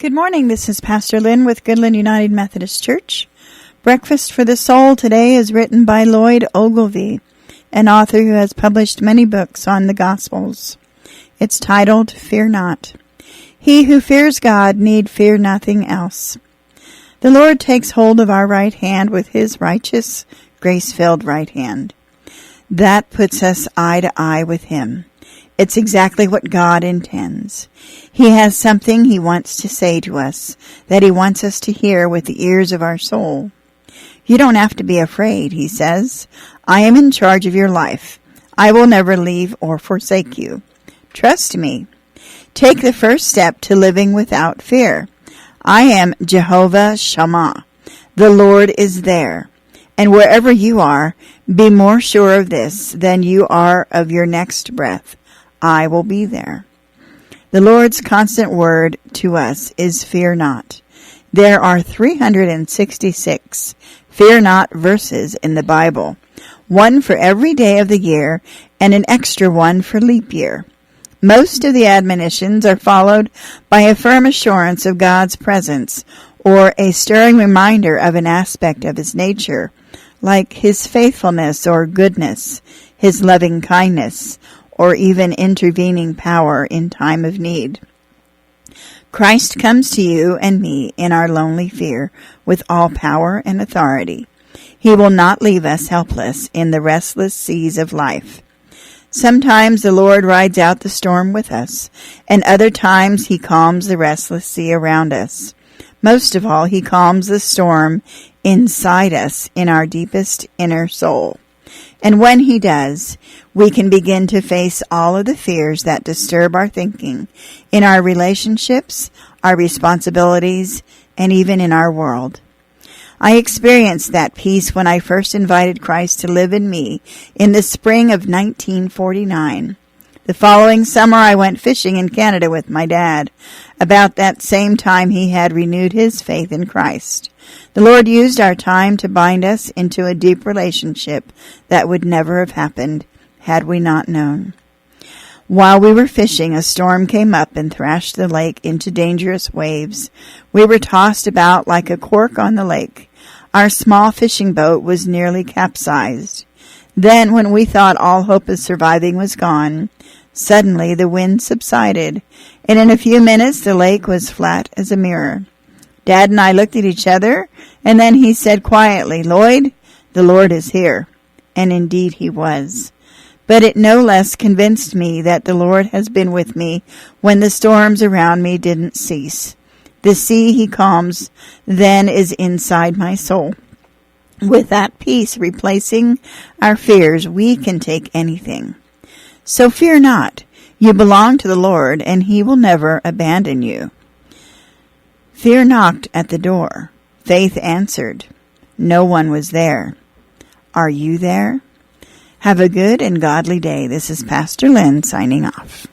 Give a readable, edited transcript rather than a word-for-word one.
Good morning. This is Pastor Lyn with Goodland United Methodist Church. Breakfast for the Soul today is written by Lloyd Ogilvie, an author who has published many books on the Gospels. It's titled, Fear Not. He who fears God need fear nothing else. The Lord takes hold of our right hand with his righteous, grace-filled right hand. That puts us eye to eye with him. It's exactly what God intends. He has something he wants to say to us, that he wants us to hear with the ears of our soul. You don't have to be afraid, he says. I am in charge of your life. I will never leave or forsake you. Trust me. Take the first step to living without fear. I am Jehovah Shammah. The Lord is there. And wherever you are, be more sure of this than you are of your next breath. I will be there. The Lord's constant word to us is fear not. There are 366 fear not verses in the Bible, one for every day of the year and an extra one for leap year. Most of the admonitions are followed by a firm assurance of God's presence or a stirring reminder of an aspect of his nature, like his faithfulness or goodness, his loving kindness, or even intervening power in time of need. Christ comes to you and me in our lonely fear with all power and authority. He will not leave us helpless in the restless seas of life. Sometimes the Lord rides out the storm with us, and other times he calms the restless sea around us. Most of all, he calms the storm inside us in our deepest inner soul. And when he does, we can begin to face all of the fears that disturb our thinking in our relationships, our responsibilities, and even in our world. I experienced that peace when I first invited Christ to live in me in the spring of 1949. The following summer, I went fishing in Canada with my dad. About that same time, he had renewed his faith in Christ. The Lord used our time to bind us into a deep relationship that would never have happened had we not known. While we were fishing, a storm came up and thrashed the lake into dangerous waves. We were tossed about like a cork on the lake. Our small fishing boat was nearly capsized. Then, when we thought all hope of surviving was gone, suddenly the wind subsided, and in a few minutes the lake was flat as a mirror. Dad and I looked at each other, and then he said quietly, "Lloyd, the Lord is here." And indeed he was. But it no less convinced me that the Lord has been with me when the storms around me didn't cease. The sea he calms then is inside my soul. With that peace replacing our fears, we can take anything. So fear not. You belong to the Lord, and he will never abandon you. Fear knocked at the door. Faith answered. No one was there. Are you there? Have a good and godly day. This is Pastor Lyn signing off.